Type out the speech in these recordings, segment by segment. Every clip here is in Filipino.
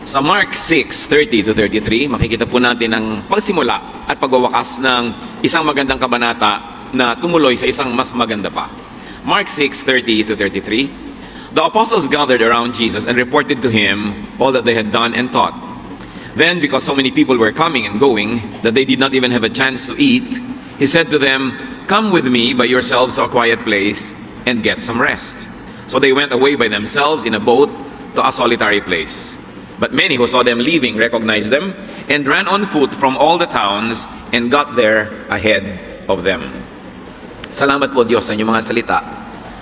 Sa Mark 6:30-33, makikita po natin ang pagsimula at pagwawakas ng isang magandang kabanata na tumuloy sa isang mas maganda pa. Mark 6:30-33, the apostles gathered around Jesus and reported to him all that they had done and taught. Then, because so many people were coming and going that they did not even have a chance to eat, he said to them, "Come with me by yourselves to a quiet place and get some rest." So they went away by themselves in a boat to a solitary place. But many who saw them leaving recognized them and ran on foot from all the towns and got there ahead of them. Salamat po Diyos sa inyong mga salita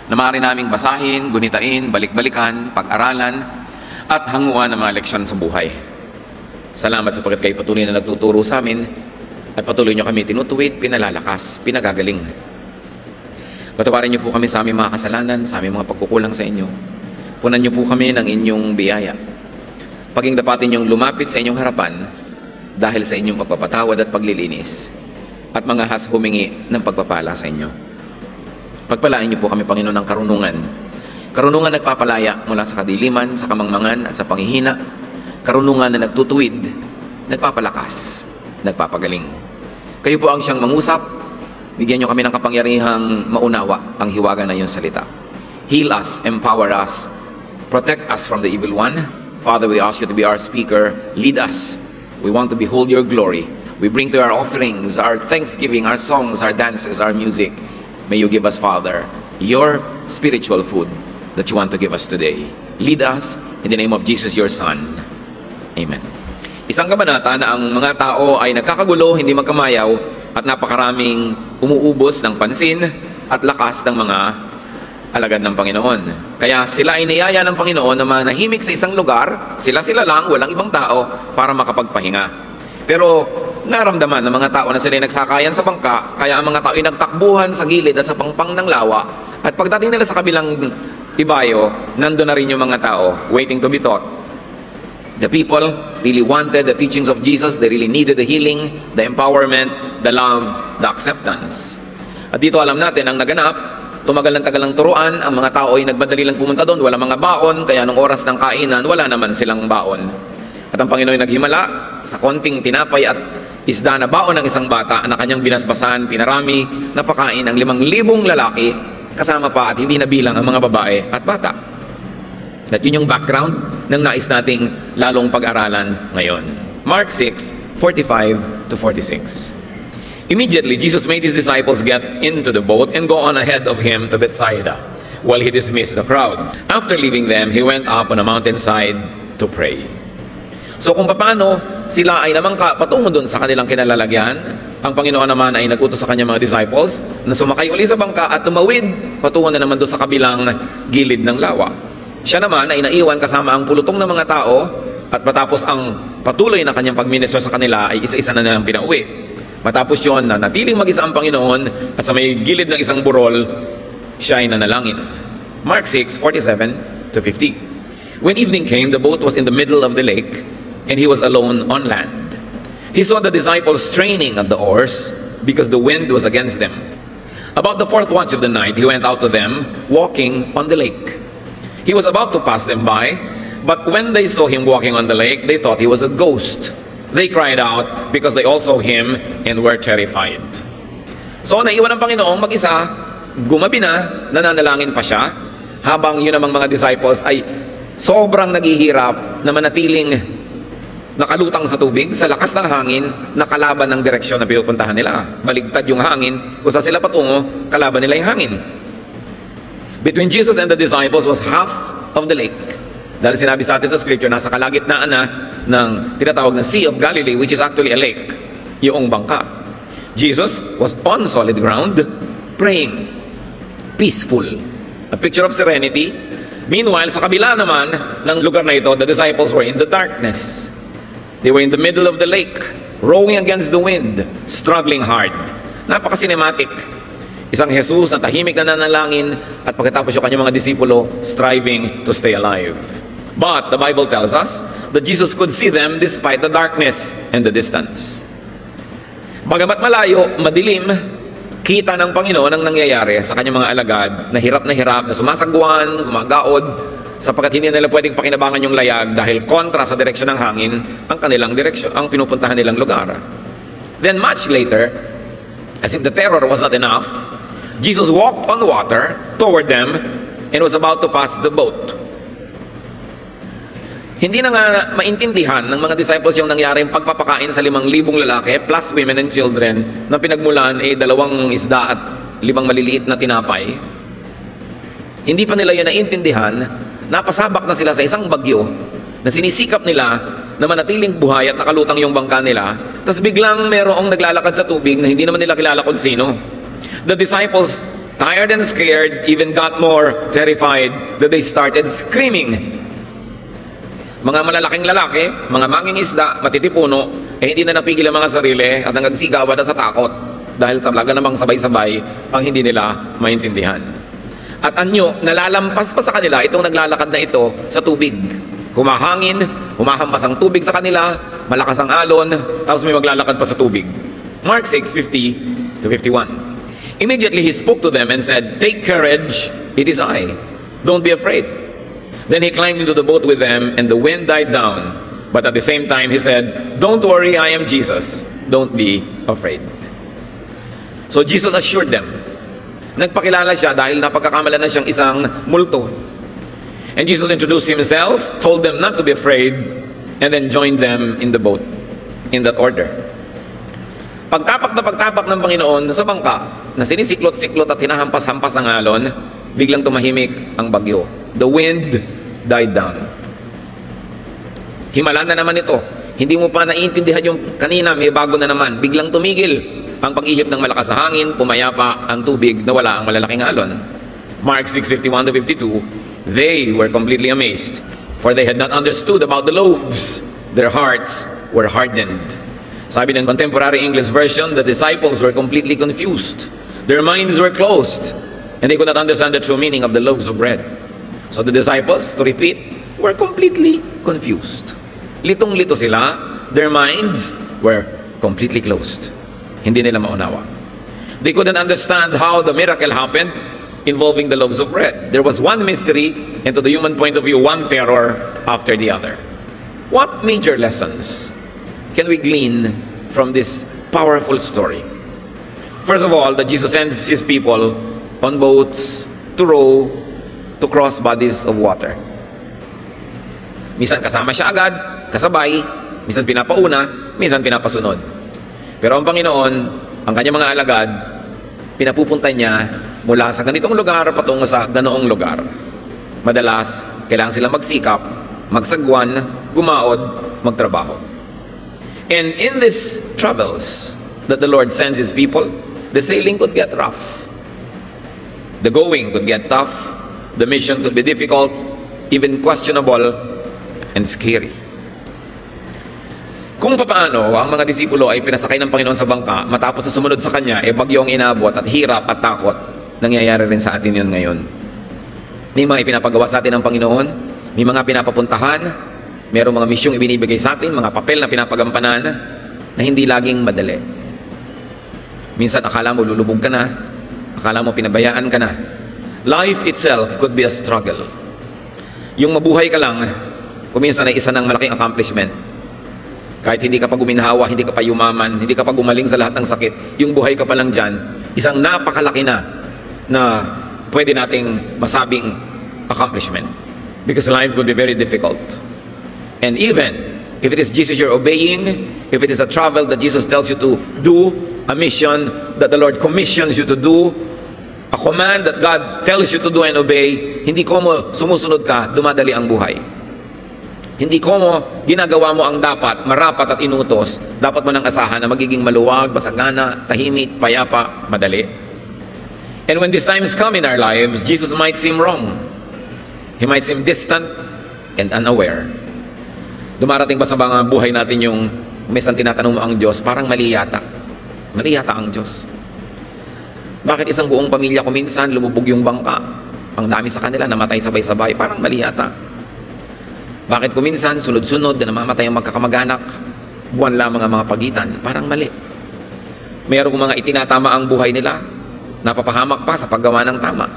na maaari naming basahin, gunitain, balik-balikan, pag-aralan at hanguan ng mga leksyon sa buhay. Salamat sapagkat kayo patuloy na nagtuturo sa amin at patuloy nyo kami tinutuwid, pinalalakas, pinagagaling. Patawarin niyo po kami sa aming mga kasalanan, sa aming mga pagkukulang sa inyo. Punan niyo po kami ng inyong biyaya. Paging dapatin niyong lumapit sa inyong harapan dahil sa inyong pagpapatawad at paglilinis at mga has humingi ng pagpapala sa inyo. Pagpalain niyo po kami, Panginoon, ng karunungan. Karunungan nagpapalaya mula sa kadiliman, sa kamangmangan at sa panghihina. Karunungan na nagtutuwid, nagpapalakas, nagpapagaling. Kayo po ang siyang mangusap. Bigyan niyo kami ng kapangyarihang maunawa ang hiwaga na iyong salita. Heal us, empower us, protect us from the evil one. Father, we ask you to be our speaker. Lead us. We want to behold your glory. We bring to our offerings, our thanksgiving, our songs, our dances, our music. May you give us, Father, your spiritual food that you want to give us today. Lead us in the name of Jesus, your Son. Amen. Isang kabanata na ang mga tao ay nagkakagulo, hindi magkamayaw, at napakaraming umuubos ng pansin at lakas ng mga alagad ng Panginoon. Kaya sila ay niyaya ng Panginoon na manahimik sa isang lugar, sila-sila lang, walang ibang tao, para makapagpahinga. Pero naramdaman ng mga tao na sila ay nagsakayan sa bangka, kaya ang mga tao ay nagtakbuhan sa gilid at sa pangpang ng lawa, at pagdating nila sa kabilang ibayo, nandun na rin yung mga tao, waiting to be taught. The people really wanted the teachings of Jesus. They really needed the healing, the empowerment, the love, the acceptance. At dito alam natin, ang naganap, tumagal ng tagal ng turuan, ang mga tao ay nagmadali lang pumunta doon, wala mga baon, kaya nung oras ng kainan, wala naman silang baon. At ang Panginoon ay naghimala sa konting tinapay at isda na baon ng isang bata na kanyang binasbasan, pinarami, napakain ng 5,000 lalaki, kasama pa at hindi nabilang ang mga babae at bata. At yun yung background ng nais nating lalong pag-aralan ngayon. Mark 6:45-46. Immediately, Jesus made his disciples get into the boat and go on ahead of him to Bethsaida, while he dismissed the crowd. After leaving them, he went up on a mountainside to pray. So kung paano sila ay namangka patungo doon sa kanilang kinalalagyan, ang Panginoon naman ay nagutos sa kanyang mga disciples na sumakay uli sa bangka at tumawid patungo na naman doon sa kabilang gilid ng lawa. Siya naman ay naiwan kasama ang pulutong ng mga tao, at matapos ang patuloy na kanyang pagministro sa kanila ay isa-isa na nilang pinauwi. Matapos yon na natiling mag-isa ang Panginoon at sa may gilid ng isang burol, siya ay nanalangin. Mark 6:47-50. When evening came, the boat was in the middle of the lake, and he was alone on land. He saw the disciples straining at the oars because the wind was against them. About the 4th watch of the night, he went out to them, walking on the lake. He was about to pass them by, but when they saw him walking on the lake, they thought he was a ghost. They cried out because they all saw him and were terrified. So naiwan ang Panginoong mag-isa, gumabi na, nananalangin pa siya, habang yun namang mga disciples ay sobrang naghihirap na manatiling nakalutang sa tubig, sa lakas ng hangin, nakalaban ng direksyon na pinupuntahan nila. Baligtad yung hangin, kung saan sila patungo, kalaban nila yung hangin. Between Jesus and the disciples was half of the lake. Dahil sinabi sa atin sa scripture, nasa kalagitnaan na ng tinatawag na Sea of Galilee, which is actually a lake, yung bangka. Jesus was on solid ground, praying, peaceful, a picture of serenity. Meanwhile, sa kabila naman ng lugar na ito, the disciples were in the darkness. They were in the middle of the lake, rowing against the wind, struggling hard. Napaka-cinematic. Isang Jesus na tahimik na nanalangin, at pagkatapos yung kanyang mga disipulo striving to stay alive. But the Bible tells us that Jesus could see them despite the darkness and the distance. Bagamat malayo, madilim, kita ng Panginoon ang nangyayari sa kanyang mga alagad na hirap, na sumasagwan, gumagaod, sapagkat hindi nila pwedeng pakinabangan yung layag dahil kontra sa direksyon ng hangin ang kanilang direksyon, ang pinupuntahan nilang lugar. Then much later, as if the terror was not enough, Jesus walked on water toward them and was about to pass the boat. Hindi na nga maintindihan ng mga disciples yung nangyaring pagpapakain sa 5,000 lalaki plus women and children na pinagmulan 2 isda at 5 maliliit na tinapay. Hindi pa nila yun naintindihan, napasabak na sila sa isang bagyo na sinisikap nila na manatiling buhay at nakalutang yung bangka nila, tapos biglang merong naglalakad sa tubig na hindi naman nila kilala kung sino. The disciples, tired and scared, even got more terrified that they started screaming. Mga malalaking lalaki, mga manging isda, matitipuno, hindi na napigil ang mga sarili at nagsigawan na sa takot dahil talaga namang sabay-sabay ang hindi nila maintindihan. At anyo, nalalampas pa sa kanila itong naglalakad na ito sa tubig. Humahangin, humahampas ang tubig sa kanila, malakas ang alon, tapos may maglalakad pa sa tubig. Mark 6:50 to 51. Immediately he spoke to them and said, "Take courage, it is I. Don't be afraid." Then he climbed into the boat with them, and the wind died down. But at the same time, he said, "Don't worry, I am Jesus. Don't be afraid." So Jesus assured them. Nagpakilala siya dahil napagkakamala na siyang isang multo. And Jesus introduced himself, told them not to be afraid, and then joined them in the boat, in that order. Pagtapak na pagtapak ng Panginoon sa bangka, na sinisiklot-siklot at hinahampas-hampas ng alon, biglang tumahimik ang bagyo. The wind died down. Himala na naman ito. Hindi mo pa naiintindihan yung kanina, may bago na naman. Biglang tumigil ang pag-ihip ng malakas na hangin, pumayapa ang tubig, nawala ang malalaking alon. Mark 6:51 to 52, they were completely amazed, for they had not understood about the loaves. Their hearts were hardened. Sabi ng contemporary English version, the disciples were completely confused. Their minds were closed, and they could not understand the true meaning of the loaves of bread. So the disciples, to repeat, were completely confused. Litong-lito sila, their minds were completely closed. Hindi nila maunawa. They couldn't understand how the miracle happened involving the loaves of bread. There was one mystery, and to the human point of view, one terror after the other. What major lessons can we glean from this powerful story? First of all, that Jesus sends his people on boats to row to cross bodies of water. Minsan kasama siya agad, kasabay, minsan pinapauna, minsan pinapasunod. Pero ang Panginoon, ang kanyang mga alagad, pinapupunta niya mula sa ganitong lugar patungo sa ganoong lugar. Madalas, kailangan sila magsikap, magsagwan, gumaod, magtrabaho. And in these travels that the Lord sends his people, the sailing could get rough. The going could get tough. The mission could be difficult, even questionable, and scary. Kung papaano ang mga disipulo ay pinasakay ng Panginoon sa bangka, matapos na sumunod sa Kanya, bagyong inabot at hirap at takot, nangyayari rin sa atin yun ngayon. May mga ipinapagawa sa atin ng Panginoon, may mga pinapapuntahan, mayroong mga misyong ibinibigay sa atin, mga papel na pinapagampanan, na hindi laging madali. Minsan akala mo lulubog ka na, akala mo pinabayaan ka na. Life itself could be a struggle. Yung mabuhay ka lang, kuminsan ay isa ng malaking accomplishment. Kahit hindi ka pa guminhawa, hindi ka pa yumaman, hindi ka pa gumaling sa lahat ng sakit, yung buhay ka pa lang dyan, isang napakalaki na pwede nating masabing accomplishment. Because life could be very difficult. And even if it is Jesus you're obeying, if it is a travel that Jesus tells you to do, a mission that the Lord commissions you to do, a command that God tells you to do and obey, hindi ko mo sumusunod ka, dumadali ang buhay. Hindi ko mo ginagawa mo ang dapat, marapat at inutos, dapat mo nang asahan na magiging maluwag, basagana, tahimik, payapa, madali. And when these times come in our lives, Jesus might seem wrong. He might seem distant and unaware. Dumarating ba sa mga buhay natin yung minsan tinatanong mo ang Diyos, parang mali yata. Mali yata ang Diyos. Bakit isang buong pamilya ko minsan lumubog yung bangka? Ang dami sa kanila namatay sabay-sabay, parang mali yata. Bakit ko minsan sunod-sunod na namamatay ang magkakamag-anak? Buwan lamang ang mga pagitan, parang mali. Merong mga itinatama ang buhay nila, napapahamak pa sa paggawa ng tama.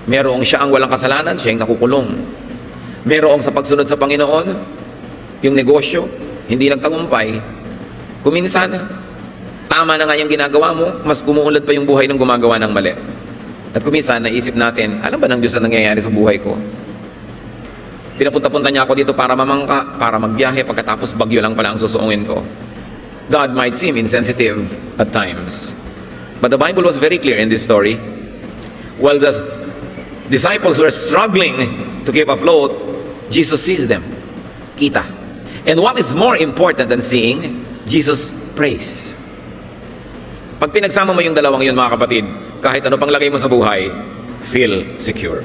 Merong siya ang walang kasalanan, siya ang nakukulong. Merong sa pagsunod sa Panginoon, yung negosyo, hindi nagtagumpay. Kuminsan, tama na nga yung ginagawa mo, mas gumuunlad pa yung buhay ng gumagawa ng mali. At kuminsan, naisip natin, alam ba ng Diyos ang nangyayari sa buhay ko? Pinapunta-punta niya ako dito para mamangka, para magbiyahe, pagkatapos bagyo lang pala ang susuungin ko. God might seem insensitive at times. But the Bible was very clear in this story. While the disciples were struggling to keep afloat, Jesus sees them. Kita. And what is more important than seeing, Jesus prays. Pag pinagsama mo yung dalawang yun, mga kapatid, kahit ano pang lagay mo sa buhay, feel secure.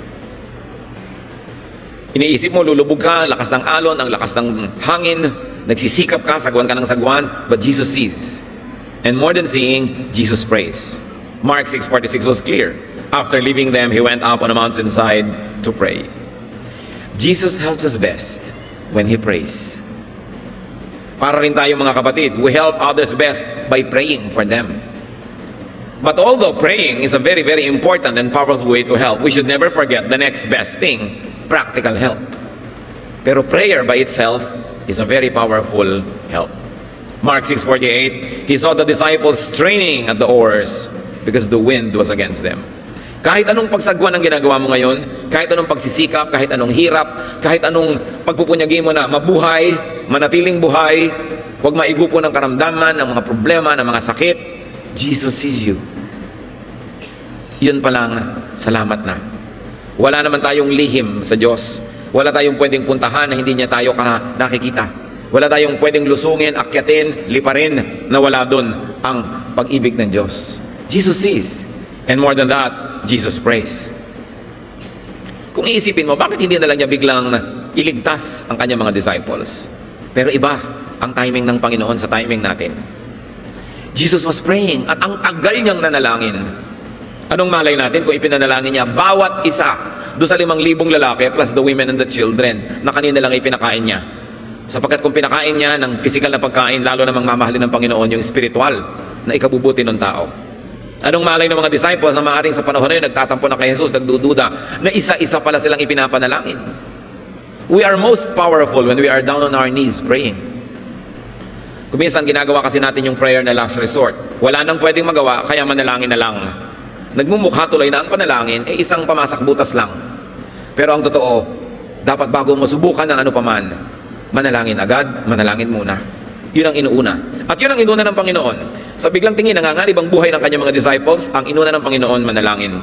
Iniisip mo, lulubog ka, lakas ng alon, ang lakas ng hangin, nagsisikap ka, sagwan ka ng sagwan, but Jesus sees. And more than seeing, Jesus prays. Mark 6:46 was clear. After leaving them, he went up on a mountainside to pray. Jesus helps us best when he prays. Para rin tayo, mga kapatid, we help others best by praying for them. But although praying is a very, very important and powerful way to help, we should never forget the next best thing, practical help. Pero prayer by itself is a very powerful help. Mark 6:48, he saw the disciples straining at the oars because the wind was against them. Kahit anong pagsagwan ang ginagawa mo ngayon, kahit anong pagsisikap, kahit anong hirap, kahit anong pagpupunyagi mo na mabuhay, manatiling buhay, huwag maigupo ng karamdaman, ng mga problema, ng mga sakit, Jesus sees you. Yun pa lang, salamat na. Wala naman tayong lihim sa Diyos. Wala tayong pwedeng puntahan na hindi niya tayo nakikita. Wala tayong pwedeng lusungin, akyatin, liparin na wala doon ang pag-ibig ng Diyos. Jesus sees. And more than that, Jesus prays. Kung iisipin mo, bakit hindi na lang niya biglang iligtas ang kanyang mga disciples? Pero iba ang timing ng Panginoon sa timing natin. Jesus was praying at ang tagal niyang nanalangin. Anong malay natin kung ipinanalangin niya bawat isa doon sa 5,000 lalaki plus the women and the children na kanina lang ipinakain niya? Sapagkat kung pinakain niya ng physical na pagkain, lalo namang mamahalin ng Panginoon yung spiritual na ikabubuti ng tao. Anong malay ng mga disciples na maaaring sa panahon na yun, nagtatampo na kay Jesus, nagdududa, na isa-isa pala silang ipinapanalangin? We are most powerful when we are down on our knees praying. Kuminsan ginagawa kasi natin yung prayer na last resort. Wala nang pwedeng magawa, kaya manalangin na lang. Nagmumukha tuloy na ang panalangin, isang pamasak butas lang. Pero ang totoo, dapat bago mo subukan ng ano paman, manalangin agad, manalangin muna. Yun ang inuuna. At yun ang inuuna ng Panginoon. Sa biglang tingin, nangangalib ang buhay ng kanyang mga disciples, ang inuuna ng Panginoon, manalangin.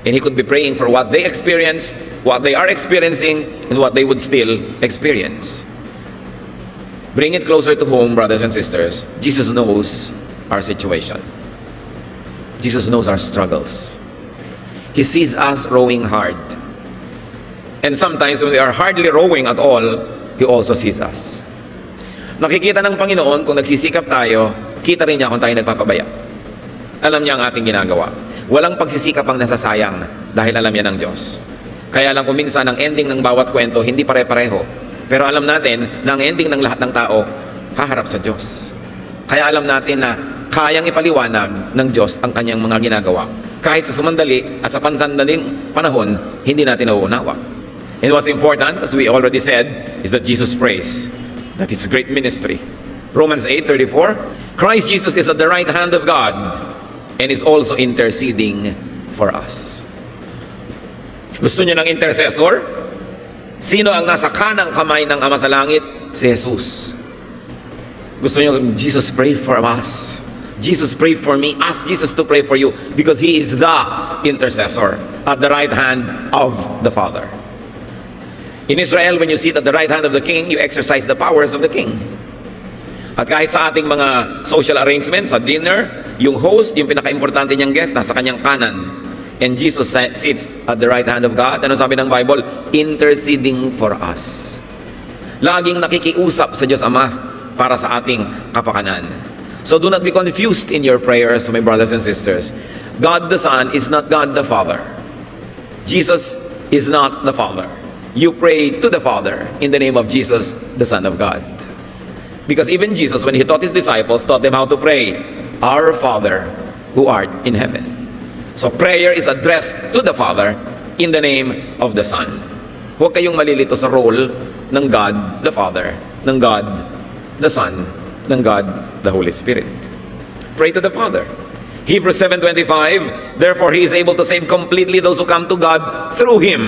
And he could be praying for what they experienced, what they are experiencing, and what they would still experience. Bring it closer to home, brothers and sisters. Jesus knows our situation. Jesus knows our struggles. He sees us rowing hard. And sometimes when we are hardly rowing at all, He also sees us. Nakikita ng Panginoon kung nagsisikap tayo, kita rin niya kung tayo nagpapabaya. Alam niya ang ating ginagawa. Walang pagsisikap ang nasasayang dahil alam niya ng Diyos. Kaya lang kung minsan ang ending ng bawat kwento hindi pare-pareho. Pero alam natin na ang ending ng lahat ng tao haharap sa Diyos. Kaya alam natin na kayang ipaliwanag ng Diyos ang kanyang mga ginagawa. Kahit sa sumandali at sa pansandaling panahon, hindi natin nauunawa. And what's important, as we already said, is that Jesus prays. That is great ministry. Romans 8:34, Christ Jesus is at the right hand of God and is also interceding for us. Gusto niyo ng intercessor? Sino ang nasa kanang kamay ng Ama sa Langit? Si Jesus. Gusto niyo, Jesus pray for us. Jesus pray for me. Ask Jesus to pray for you because He is the intercessor at the right hand of the Father. In Israel, when you sit at the right hand of the king, you exercise the powers of the king. At kahit sa ating mga social arrangements, sa dinner, yung host, yung pinaka-importante niyang guest, nasa kanyang kanan. And Jesus sits at the right hand of God. Ano sabi ng Bible? Interceding for us. Laging nakikiusap sa Diyos Ama para sa ating kapakanan. So do not be confused in your prayers, my brothers and sisters. God the Son is not God the Father. Jesus is not the Father. You pray to the Father in the name of Jesus, the Son of God. Because even Jesus, when He taught His disciples, taught them how to pray, Our Father, who art in heaven. So prayer is addressed to the Father in the name of the Son. Huwag kayong malilito sa role ng God the Father, ng God the Son, ng God the Holy Spirit. Pray to the Father. Hebrews 7:25, therefore He is able to save completely those who come to God through Him,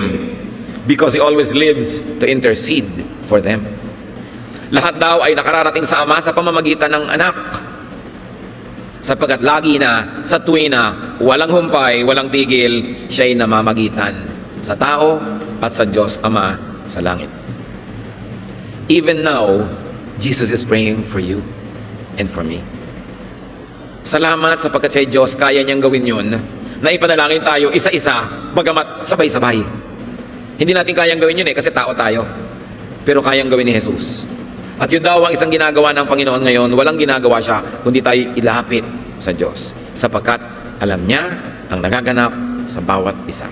because He always lives to intercede for them. Lahat daw ay nakararating sa Ama sa pamamagitan ng anak, sapagkat lagi na sa tuwina, walang humpay, walang tigil, siya'y namamagitan sa tao at sa Diyos Ama sa langit. Even now, Jesus is praying for you and for me. Salamat sapagkat siya Diyos, kaya niyang gawin yun, na ipanalangin tayo isa-isa, bagamat sabay-sabay. Hindi natin kayang gawin yun kasi tao tayo. Pero kayang gawin ni Jesus. At yun daw ang isang ginagawa ng Panginoon ngayon, walang ginagawa siya, kundi tayo ilapit sa Diyos. Sapagkat alam niya ang nagaganap sa bawat isa.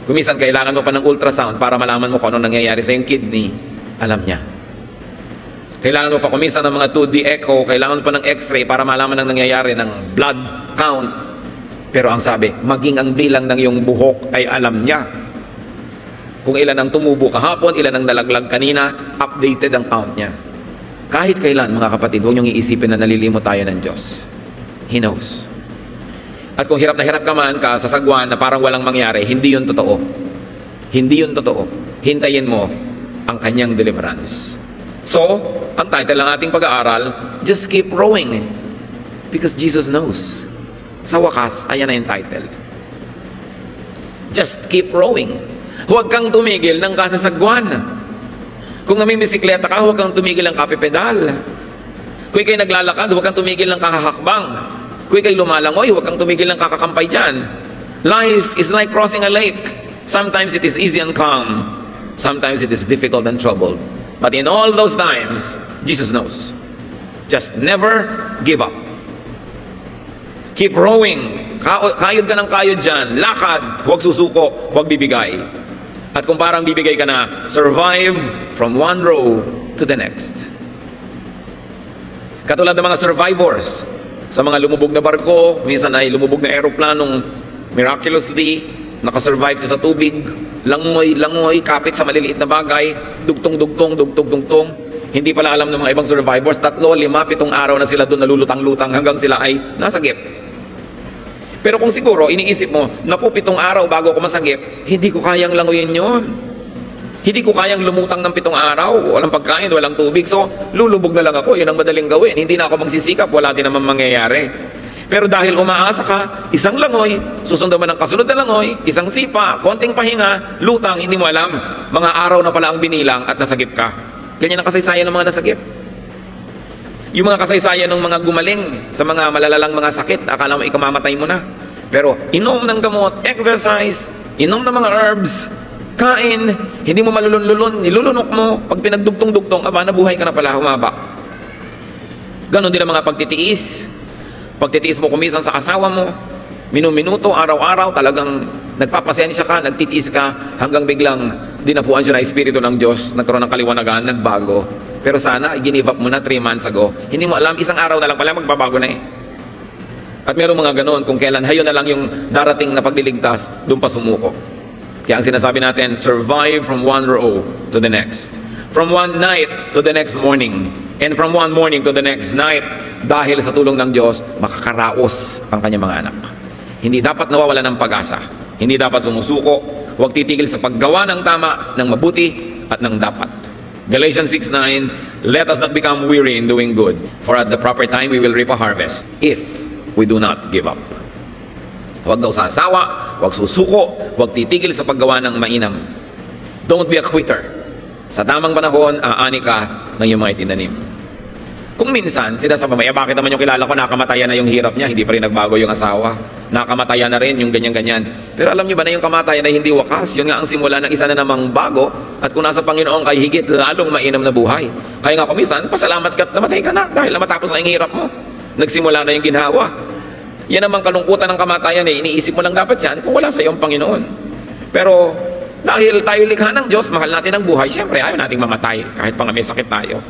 Kumisan kailangan mo pa ng ultrasound para malaman mo kung ano nangyayari sa iyong kidney, alam niya. Kailangan mo pa kumisan ng mga 2D echo, kailangan mo pa ng x-ray para malaman ang nangyayari ng blood count. Pero ang sabi, maging ang bilang ng iyong buhok ay alam niya. Kung ilan ang tumubo kahapon, ilan ang nalaglag kanina, updated ang count niya. Kahit kailan, mga kapatid, huwag niyong iisipin na nalilimot tayo ng Diyos. He knows. At kung hirap na hirap ka man ka sa sagwan na parang walang mangyari, hindi yun totoo. Hindi yun totoo. Hintayin mo ang kanyang deliverance. So, ang title ng ating pag-aaral, just keep rowing. Because Jesus knows. Sa wakas, ayan na yung title. Just keep rowing. Huwag kang tumigil ng kasasagwan. Kung namimisikleta ka, huwag kang tumigil ng kapipedal. Kung ikay naglalakad, huwag kang tumigil ng kakahakbang. Kung ikay lumalangoy, huwag kang tumigil ng kakakampay dyan. Life is like crossing a lake. Sometimes it is easy and calm. Sometimes it is difficult and troubled. But in all those times, Jesus knows. Just never give up. Keep rowing. Kayod ka ng kayod dyan. Lakad. Huwag susuko. Huwag bibigay. At kung parang bibigay ka na, survive from one row to the next. Katulad ng mga survivors sa mga lumubog na barko, minsan ay lumubog na aeroplanong miraculously, nakasurvive sa tubig, langoy, kapit sa maliliit na bagay, dugtong. Hindi pala alam ng mga ibang survivors, 3, 5, 7 araw na sila doon nalulutang-lutang hanggang sila ay nasagip. Pero kung siguro, iniisip mo, naku, 7 araw bago ako masagip, hindi ko kayang langoyin yon. Hindi ko kayang lumutang ng 7 araw, walang pagkain, walang tubig, so lulubog na lang ako, yun ang madaling gawin. Hindi na ako magsisikap, wala din naman mangyayari. Pero dahil umaasa ka, isang langoy, susunod naman ng kasunod na langoy, isang sipa, konting pahinga, lutang, hindi mo alam, mga araw na pala ang binilang at nasagip ka. Ganyan ang kasaysayan ng mga nasagip. Yung mga kasaysayan ng mga gumaling sa mga malalalang mga sakit, akala mo ikamamatay mo na. Pero inom ng gamot, exercise, inom ng mga herbs, kain, hindi mo malulun-lulun, nilulunok mo, pag pinagdugtong-dugtong, nabuhay ka na pala, humaba. Ganon din ang mga pagtitiis. Pagtitiis mo kumisan sa asawa mo, minuto, araw-araw, talagang nagpapasensya ka, nagtitiis ka, hanggang biglang dinapuan siya na Espiritu ng Diyos, nagkaroon ng kaliwanagan, nagbago. Pero sana, i-give up mo na 3 months ago. Hindi mo alam, isang araw na lang pala, magbabago na eh. At meron mga ganon, kung kailan, hayo na lang yung darating na pagliligtas, doon pa sumuko. Kaya ang sinasabi natin, survive from one row to the next. From one night to the next morning. And from one morning to the next night, dahil sa tulong ng Diyos, makakaraos ang kanyang mga anak. Hindi dapat nawawala ng pag-asa. Hindi dapat sumusuko. Huwag titigil sa paggawa ng tama, ng mabuti, at ng dapat. Galatians 6:9, let us not become weary in doing good, for at the proper time we will reap a harvest, if we do not give up. Huwag daw sasawa, huwag susuko, huwag titigil sa paggawa ng mainam. Don't be a quitter. Sa tamang panahon, aani ka ng iyong mga itinanim. Kung minsan, sinasabi mo, bakit naman yung kilala ko, nakamatayan na yung hirap niya, hindi pa rin nagbago yung asawa. Nakamatayan na rin yung ganyan-ganyan. Pero alam niyo ba na yung kamatayan ay hindi wakas? Yun nga ang simula ng isa na namang bago. At kung nasa Panginoon kay higit, lalong mainam na buhay. Kaya nga kung minsan, pasalamat ka at namatay ka na dahil matapos na yung hirap mo. Nagsimula na yung ginhawa. Yan namang kalungkutan ng kamatayan eh. Iniisip mo lang dapat yan kung wala sa iyong Panginoon. Pero dahil tayo likha ng Diyos, mahal natin ang buhay, siyempre ayaw nating mamatay kahit pa nga may sakit tayo.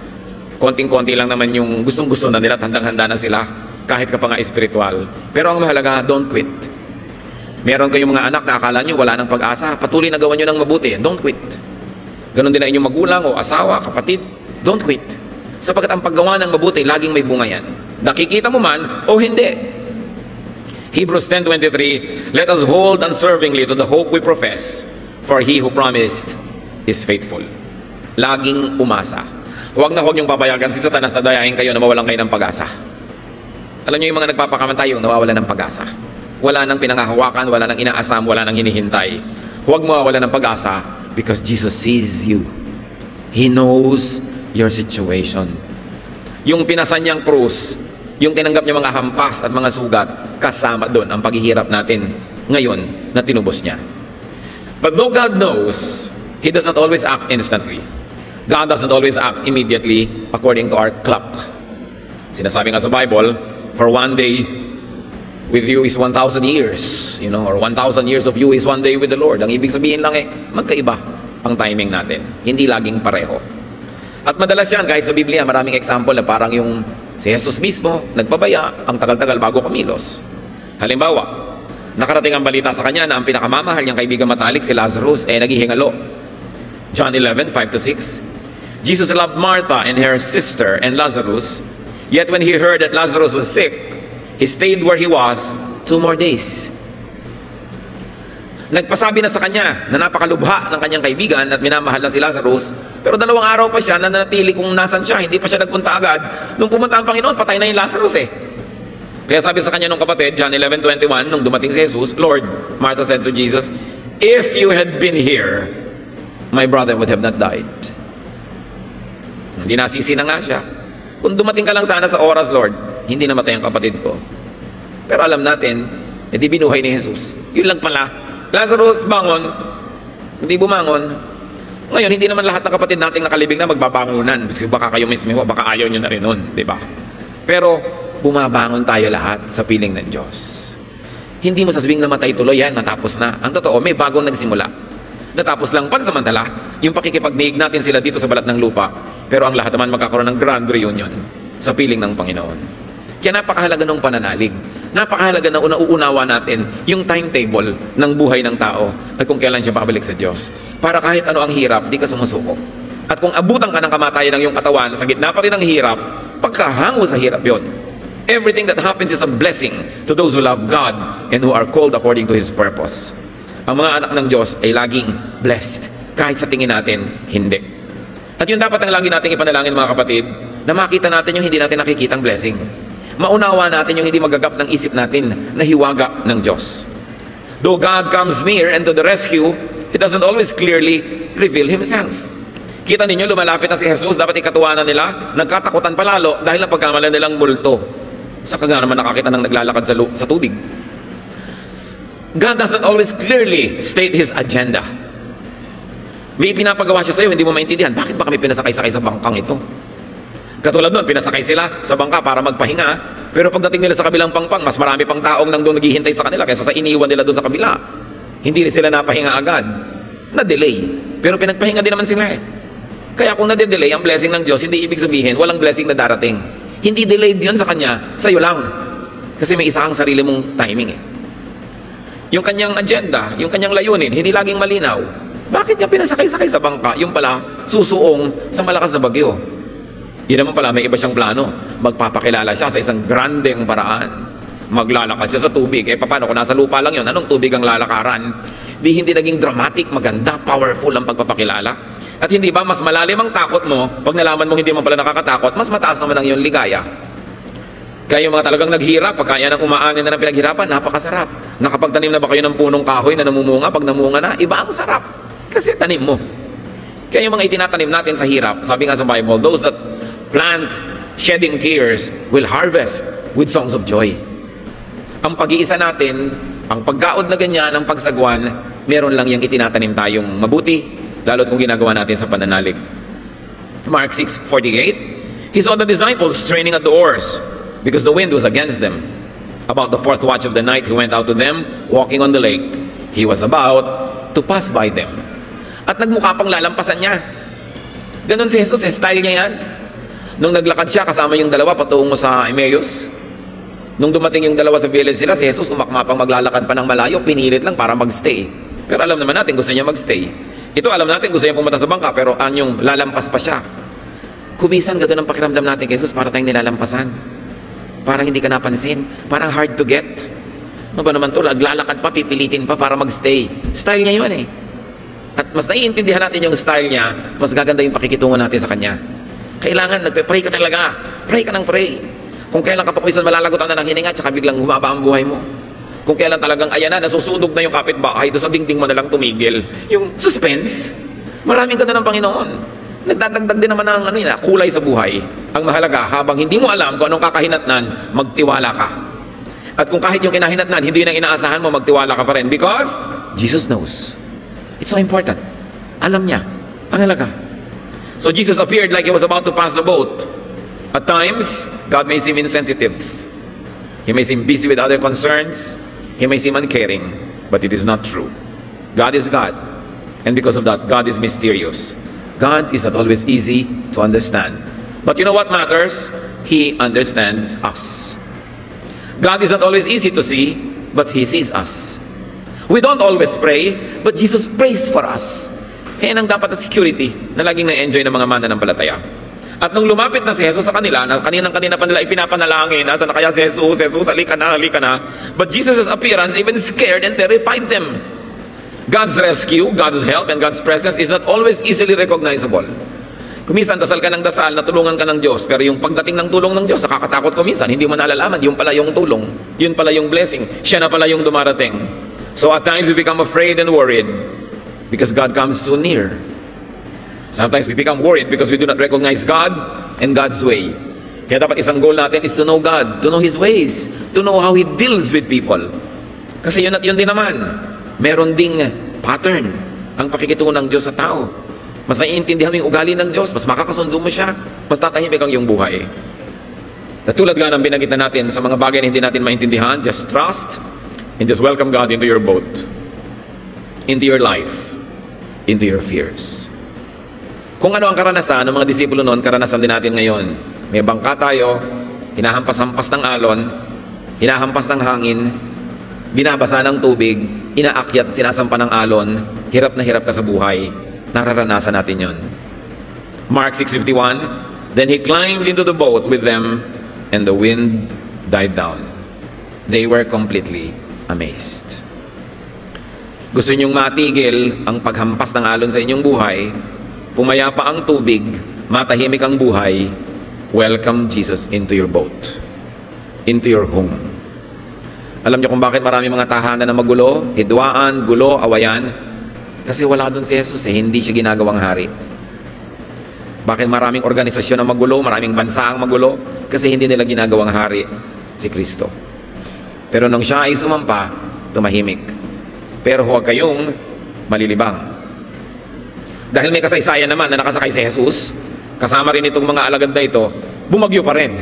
Konting-konti lang naman yung gustong-gusto na nila, handang-handa na sila kahit ka pa nga espiritual. Pero ang mahalaga, don't quit. Meron kayong mga anak na akala nyo wala ng pag-asa, patuloy na gawan nyo ng mabuti. Don't quit. Ganon din na inyong magulang o asawa, kapatid. Don't quit. Sapagkat ang paggawa ng mabuti, laging may bunga yan. Nakikita mo man o hindi. Hebrews 10:23, let us hold unswervingly to the hope we profess, for he who promised is faithful. Laging umasa. Huwag na huwag niyong papayagan si Satanas na dayahin kayo na mawalan kayo ng pag-asa. Alam niyo yung mga nagpapakamatay, yung nawawalan ng pag-asa. Wala nang pinangahawakan, wala nang inaasam, wala nang hinihintay. Huwag mawawalan ng pag-asa because Jesus sees you. He knows your situation. Yung pinasan niyang krus, yung tinanggap niya mga hampas at mga sugat, kasama doon ang paghihirap natin ngayon na tinubos niya. But though God knows, He does not always act instantly. God doesn't always act immediately according to our clock. Sinasabi nga sa Bible, for one day with you is 1,000 years, or 1,000 years of you is one day with the Lord. Ang ibig sabihin lang magkaiba ang timing natin. Hindi laging pareho. At madalas yan, kahit sa Biblia, maraming example na parang yung si Jesus mismo, nagpabaya ang tagal-tagal bago kumilos. Halimbawa, nakarating ang balita sa kanya na ang pinakamamahal niyang kaibigan matalik, si Lazarus, naghihingalo. John 11:5-6. Jesus loved Martha and her sister and Lazarus, yet when he heard that Lazarus was sick, he stayed where he was 2 more days. Nagpasabi na sa kanya na napakalubha ng kanyang kaibigan at minamahal na si Lazarus, pero 2 araw pa siya na nanatili kung nasan siya, hindi pa siya nagpunta agad. Nung pumunta ang Panginoon, patay na yung Lazarus Kaya sabi sa kanya nung kapatid, John 11:21, nung dumating si Jesus, Lord, Martha said to Jesus, if you had been here, my brother would have not died. Hindi nasisi na nga siya. Kung dumating ka lang sana sa oras, Lord, hindi namatay ang kapatid ko. Pero alam natin, hindi binuhay ni Jesus. Yun lang pala. Lazarus, bangon. Hindi bumangon. Ngayon, hindi naman lahat ng kapatid nating nakalibing na magbabangunan. Baka kayo mismo, baka ayaw nyo na rin nun. Diba? Pero, bumabangon tayo lahat sa piling ng Diyos. Hindi mo sasabing namatay tuloy yan, natapos na. Ang totoo, may bagong nagsimula. Natapos lang pansamantala, yung pakikipagniig natin sila dito sa balat ng lupa. Pero ang lahat naman magkakaroon ng grand reunion sa piling ng Panginoon. Kaya napakahalaga ng pananalig. Napakahalaga na nauunawa natin yung timetable ng buhay ng tao at kung kailan siya babalik sa Diyos. Para kahit ano ang hirap, di ka sumusuko. At kung abutan ka ng kamatayan ng iyong katawan, sa gitna pa rin ng hirap, pagkahango sa hirap yon. Everything that happens is a blessing to those who love God and who are called according to His purpose. Ang mga anak ng Diyos ay laging blessed, kahit sa tingin natin, hindi. At yun dapat ang lagi nating ipanalangin mga kapatid, na makita natin yung hindi natin nakikitang blessing. Maunawa natin yung hindi magagap ng isip natin na hiwaga ng Diyos. Though God comes near and to the rescue, He doesn't always clearly reveal Himself. Kita ninyo, lumalapit na si Jesus, dapat ikatuwanan nila, nagkatakutan palalo dahil ang pagkamalan nilang multo. Saka nga naman nakakita ng naglalakad sa tubig. God doesn't always clearly state His agenda. May pinapagawa siya sa'yo, hindi mo maintindihan. Bakit ba kami pinasakay-sakay sa bangkang ito? Katulad nun, pinasakay sila sa bangka para magpahinga. Pero pagdating nila sa kabilang pangpang, mas marami pang taong nang doon naghihintay sa kanila kaysa sa iniwan nila doon sa kabila. Hindi sila napahinga agad. Na-delay. Pero pinagpahinga din naman sila Kaya kung na-delay ang blessing ng Diyos, hindi ibig sabihin walang blessing na darating. Hindi delayed yun sa Kanya, sa'yo lang. Kasi may isa kang sarili mong timing Yung kanyang agenda, yung kanyang layunin, hindi laging malinaw. Bakit niya pinasakay-sakay sa bangka? Yung pala, susuong sa malakas na bagyo. Yun naman pala, may iba siyang plano. Magpapakilala siya sa isang grandeng paraan. Maglalakad siya sa tubig. Paano kung nasa lupa lang yun? Anong tubig ang lalakaran? Hindi naging dramatic, maganda, powerful ang pagpapakilala. At hindi ba, mas malalim ang takot mo, pag nalaman mo hindi mo pala nakakatakot, mas mataas naman ang iyong ligaya. Kaya yung mga talagang naghirap, pag kaya ng umaanin na ng pinaghirapan, napakasarap. Nakapagtanim na ba kayo ng punong kahoy na namumunga? Pag namunga na, iba ang sarap. Kasi tanim mo. Kaya yung mga itinatanim natin sa hirap, sabi nga sa Bible, those that plant shedding tears will harvest with songs of joy. Ang pag-iisa natin, ang paggaod na ganyan, ang pagsagwan, meron lang yung itinatanim tayong mabuti, lalo't kung ginagawa natin sa pananalig. Mark 6:48, He saw the disciples straining at the oars because the wind was against them. About the 4th watch of the night, He went out to them, walking on the lake. He was about to pass by them. At nagmukha pang lalampasan niya. Ganon si Jesus, style niya yan. Nung naglakad siya, kasama yung dalawa patungo sa Emmaus, Nung dumating yung dalawa sa village nila, si Jesus umakmapang maglalakad pa ng malayo, pinilit lang para magstay. Pero alam naman natin, gusto niya magstay. Ito, alam natin, gusto niya pumunta sa bangka, pero anyong lalampas pa siya. Kumisan, gano'n ang pakiramdam natin kay Jesus, para tayong nilalampasan. Parang hindi ka napansin. Parang hard to get. Ano ba naman to? Naglalakad pa, pipilitin pa para magstay. Style niya yun eh. At mas naiintindihan natin yung style niya, mas gaganda yung pakikitungo natin sa kanya. Kailangan, nagpe-pray ka talaga. Pray ka ng pray. Kung kailan ka pa kumisan malalagotan na ng hininga, tsaka biglang humaba ang buhay mo. Kung kailan talagang ayan na, nasusunog na yung kapitbahay, doon sa dingding mo na lang tumigil. Yung suspense, maraming ganda ng Panginoon. Nagdadagdag din naman ng kulay sa buhay. Ang mahalaga, habang hindi mo alam kung anong kakahinatnan, magtiwala ka. At kung kahit yung kinahinatnan, hindi na inaasahan mo, magtiwala ka pa rin. Because Jesus knows. It's so important. Alam niya. Ang halaga. So Jesus appeared like he was about to pass the boat. At times, God may seem insensitive. He may seem busy with other concerns. He may seem uncaring. But it is not true. God is God. And because of that, God is mysterious. God is not always easy to understand. But you know what matters? He understands us. God is not always easy to see, but He sees us. We don't always pray, but Jesus prays for us. Kaya nang dapat na security na laging na-enjoy ng mga mananampalataya. At nung lumapit na si Jesus sa kanila, na kaninang-kanina pa nila ipinapanalangin, nasa na kaya si Jesus, Jesus, halika na, halika na. But Jesus' appearance even scared and terrified them. God's rescue, God's help, and God's presence is not always easily recognizable. Kuminsan, dasal ka ng dasal, natulungan ka ng Diyos, pero yung pagdating ng tulong ng Diyos, nakakatakot kuminsan, hindi mo nalalaman, yung pala yung tulong, yun pala yung blessing, siya na pala yung dumarating. So at times we become afraid and worried because God comes so near. Sometimes we become worried because we do not recognize God and God's way. Kaya dapat isang goal natin is to know God, to know His ways, to know how He deals with people. Kasi yun at yun din naman. Meron ding pattern ang pakikitungo ng Diyos sa tao. Mas naiintindihan mo yung ugali ng Diyos, mas makakasundo mo siya, mas tatahimik ang iyong buhay. Katulad nga ng binanggit na natin sa mga bagay na hindi natin maintindihan, just trust and just welcome God into your boat, into your life, into your fears. Kung ano ang karanasan ng mga disipulo noon, karanasan din natin ngayon. May bangka tayo, hinahampas-hampas ng alon, hinahampas ng hangin, binabasa ng tubig, inaakyat at sinasampa ng alon, hirap na hirap ka sa buhay. Nararanasan natin yon. Mark 6:51, then he climbed into the boat with them, and the wind died down. They were completely amazed. Gusto ninyong matigil ang paghampas ng alon sa inyong buhay, pumayapa ang tubig, matahimik ang buhay, welcome Jesus into your boat, into your home. Alam niyo kung bakit marami mga tahanan na magulo, hidwaan, gulo, awayan? Kasi wala doon si Jesus eh, hindi siya ginagawang hari. Bakit maraming organisasyon na magulo, maraming bansa ang magulo? Kasi hindi nila ginagawang hari si Kristo. Pero nung siya ay sumampa, tumahimik. Pero huwag kayong malilibang. Dahil may kasaysayan naman na nakasakay si Jesus, kasama rin itong mga alagad na ito, bumagyo pa rin.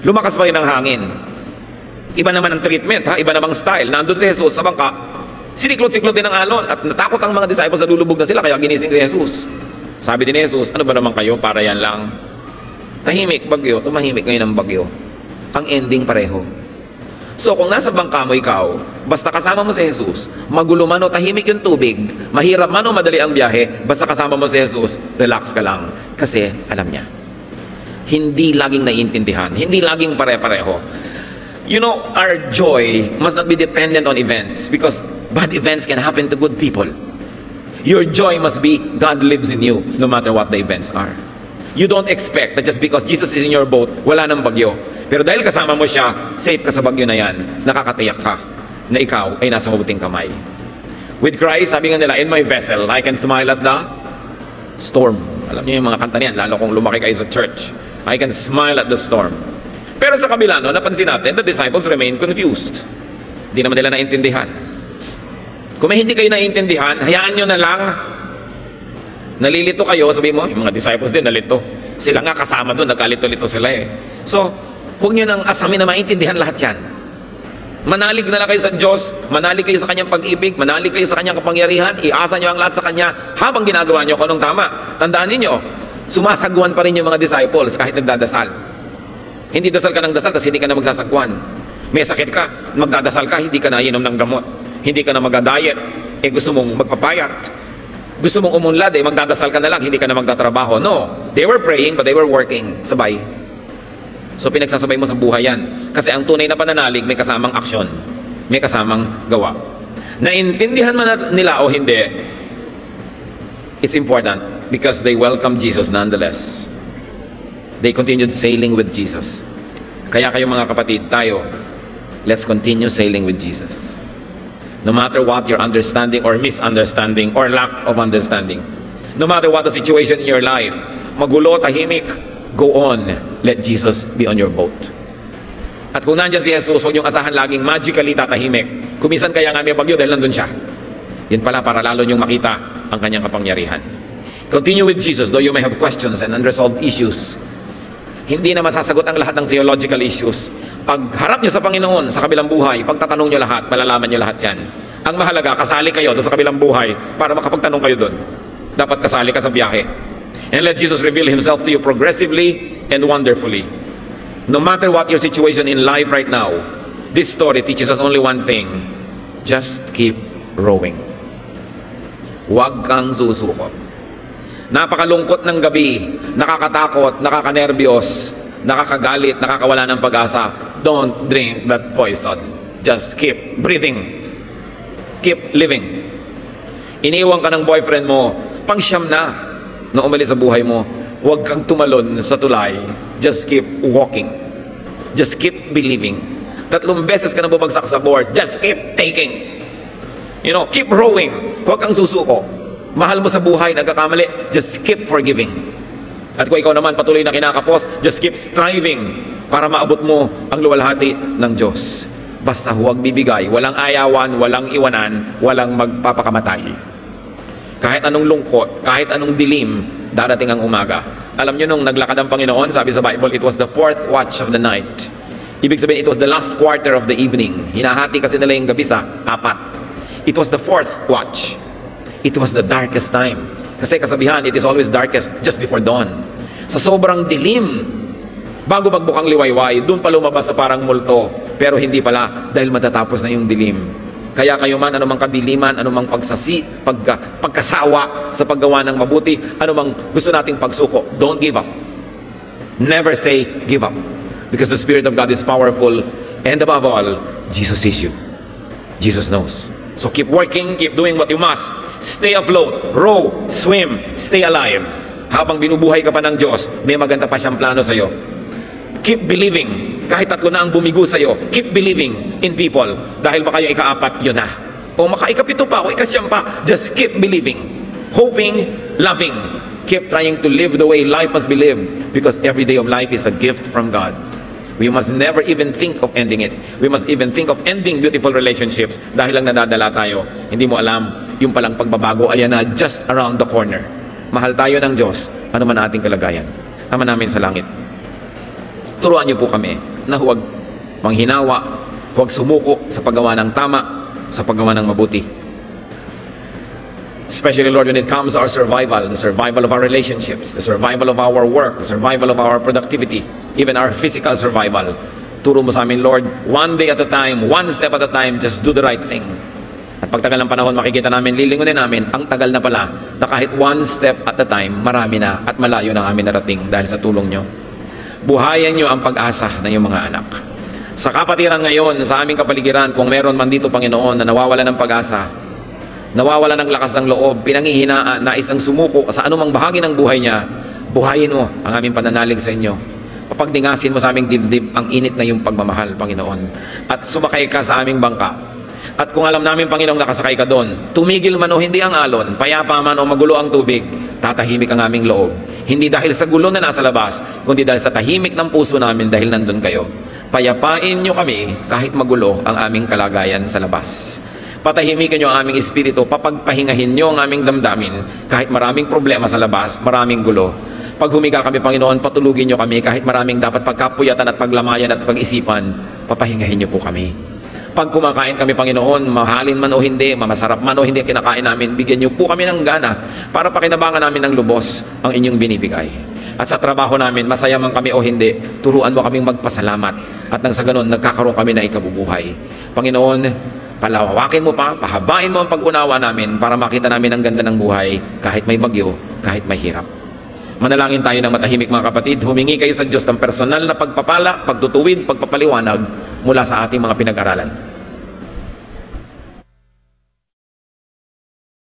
Lumakas pa rin ang hangin. Iba naman ang treatment, ha? Iba namang style. Nandun si Jesus sa bangka, siniklot-siklot din ang alon at natakot ang mga disciples na lulubog na sila, kaya ginising si Jesus. Sabi din ni Jesus, ano ba naman kayo? Para yan lang. Tahimik, bagyo. Tumahimik ngayon ang bagyo. Ang ending pareho. So kung nasa bangka mo ikaw, basta kasama mo si Jesus, magulo man o tahimik yung tubig, mahirap man o madali ang biyahe, basta kasama mo si Jesus, relax ka lang. Kasi alam niya. Hindi laging naiintindihan. Hindi laging pare-pareho. You know, our joy must not be dependent on events because bad events can happen to good people. Your joy must be God lives in you no matter what the events are. You don't expect that just because Jesus is in your boat, wala nang bagyo. Pero dahil kasama mo siya, safe ka sa bagyo na yan, nakakatiyak ka na ikaw ay nasa mabuting kamay. With Christ, sabi nga nila, in my vessel, I can smile at the storm. Alam niyo yung mga kanta niyan, lalo kung lumaki kayo sa church. I can smile at the storm. Pero sa kabila, no, napansin natin, the disciples remain confused. Hindi naman nila naintindihan. Kung may hindi kayo naintindihan, hayaan nyo na lang. Nalilito kayo, sabi mo, yung mga disciples din nalito. Sila nga kasama doon, nagkalito-lito sila eh. So, huwag nyo nang asamin na maintindihan lahat yan. Manalig na lang kayo sa Diyos, manalig kayo sa Kanyang pag-ibig, manalig kayo sa Kanyang kapangyarihan, iasa nyo ang lahat sa Kanya habang ginagawa nyo kung anong tama. Tandaan ninyo, sumasagwan pa rin yung mga disciples kahit nagdadasal. Hindi dasal ka ng dasal, tapos hindi ka na magsasagwan. May sakit ka, magdadasal ka, hindi ka na inom ng gamot. Hindi ka na mag-diet, gusto mong magpapayat. Gusto mong umunlad, magdadasal ka na lang, hindi ka na magtatrabaho. No, they were praying, but they were working. Sabay. So pinagsasabay mo sa buhay yan. Kasi ang tunay na pananalig, may kasamang aksyon. May kasamang gawa. Naintindihan man nila o hindi, it's important because they welcome Jesus nonetheless. They continued sailing with Jesus. Kaya kayo mga kapatid, tayo, let's continue sailing with Jesus. No matter what your understanding or misunderstanding or lack of understanding. No matter what the situation in your life, magulo, tahimik, go on. Let Jesus be on your boat. At kung nandyan si Jesus, huwag niyong asahan laging magically tatahimik. Kumisan kaya nga may bagyo dahil nandun siya. Yun pala para lalo niyong makita ang kanyang kapangyarihan. Continue with Jesus though you may have questions and unresolved issues. Hindi na masasagot ang lahat ng theological issues. Pag harap niyo sa Panginoon sa kabilang buhay, pagtatanong niyo lahat, malalaman niyo lahat yan. Ang mahalaga, kasali kayo doon sa kabilang buhay para makapagtanong kayo doon. Dapat kasali ka sa biyahe. And let Jesus reveal Himself to you progressively and wonderfully. No matter what your situation in life right now, this story teaches us only one thing. Just keep rowing. Huwag kang susuko. Napakalungkot ng gabi, nakakatakot, nakakanerbiyos, nakakagalit, nakakawala ng pag-asa. Don't drink that poison. Just keep breathing. Keep living. Iniiwan ka ng boyfriend mo, pangsyam na umalis sa buhay mo. Huwag kang tumalon sa tulay. Just keep walking. Just keep believing. 3 beses ka na bumagsak sa board. Just keep taking. Keep rowing. Huwag kang susuko. Mahal mo sa buhay, nagkakamali, just keep forgiving. At kung ikaw naman patuloy na kinakapos, just keep striving para maabot mo ang luwalhati ng Diyos. Basta huwag bibigay, walang ayawan, walang iwanan, walang magpapakamatay. Kahit anong lungkot, kahit anong dilim, darating ang umaga. Alam nyo nung naglakad ang Panginoon, sabi sa Bible, it was the 4th watch of the night. Ibig sabihin, it was the last quarter of the evening. Hinahati kasi nila yung gabi sa 4. It was the 4th watch. It was the darkest time. Kasi kasabihan, it is always darkest just before dawn. Sa sobrang dilim, bago magbukang liwayway, doon pa lumabas sa parang multo. Pero hindi pala, dahil matatapos na yung dilim. Kaya kayo man, anumang kadiliman, anumang pagkasawa sa paggawa ng mabuti, anumang gusto nating pagsuko, don't give up. Never say give up. Because the Spirit of God is powerful. And above all, Jesus sees you. Jesus knows. So keep working, keep doing what you must. Stay afloat, row, swim, stay alive. Habang binubuhay ka pa ng Diyos, may maganda pa siyang plano sa iyo. Keep believing. Kahit 3 na ang bumigo sa iyo, keep believing in people. Dahil baka yung ika-4, yun na. O maka-ika-7 pa, o ika-9 pa, just keep believing. Hoping, loving. Keep trying to live the way life must be lived. Because every day of life is a gift from God. We must never even think of ending it. We must even think of ending beautiful relationships dahil lang nadadala tayo. Hindi mo alam, yung palang pagbabago, ayan na, just around the corner. Mahal tayo ng Diyos, ano man ating kalagayan. Ama namin sa langit. Turuan niyo po kami na huwag manghinawa, huwag sumuko sa paggawa ng tama, sa paggawa ng mabuti. Especially, Lord, when it comes to our survival, the survival of our relationships, the survival of our work, the survival of our productivity, even our physical survival. Turo mo sa amin, Lord, one day at a time, one step at a time, just do the right thing. At pagtagal ng panahon, makikita namin, lilingunin namin, ang tagal na pala, na kahit one step at a time, marami na at malayo na amin narating dahil sa tulong nyo. Buhayan nyo ang pag-asa ng iyong mga anak. Sa kapatiran ngayon, sa aming kapaligiran, kung meron man dito, Panginoon, na nawawala ng pag-asa, nawawala ng lakas ng loob, pinanghihinaan, nais ng sumuko sa anumang bahagi ng buhay niya, buhayin mo ang aming pananalig sa inyo. Papagdingasin mo sa aming dibdib ang init na iyong pagmamahal, Panginoon. At sumakay ka sa aming bangka. At kung alam namin, Panginoong, nakasakay ka doon, tumigil man o hindi ang alon, payapa man o magulo ang tubig, tatahimik ang aming loob. Hindi dahil sa gulo na nasa labas, kundi dahil sa tahimik ng puso namin dahil nandun kayo. Payapain nyo kami kahit magulo ang aming kalagayan sa labas. Patahimikin nyo ang aming espiritu, papagpahingahin nyo ang aming damdamin kahit maraming problema sa labas, maraming gulo. Pag humiga kami, Panginoon, patulugin nyo kami kahit maraming dapat pagkapuyatan at paglamayan at pag-isipan, papahingahin nyo po kami. Pag kumakain kami, Panginoon, mahalin man o hindi, masarap man o hindi kinakain namin, bigyan nyo po kami ng gana para pakinabangan namin ng lubos ang inyong binibigay. At sa trabaho namin, masaya man kami o hindi, turuan mo kaming magpasalamat. At nang sa ganun, nagkakaroon kami ng ikabubuhay. Panginoon, palawakin mo pa, pahabain mo ang pag-unawa namin para makita namin ang ganda ng buhay kahit may bagyo, kahit may hirap. Manalangin tayo ng matahimik mga kapatid. Humingi kayo sa Diyos ng personal na pagpapala, pagtutuwid, pagpapaliwanag mula sa ating mga pinag-aralan.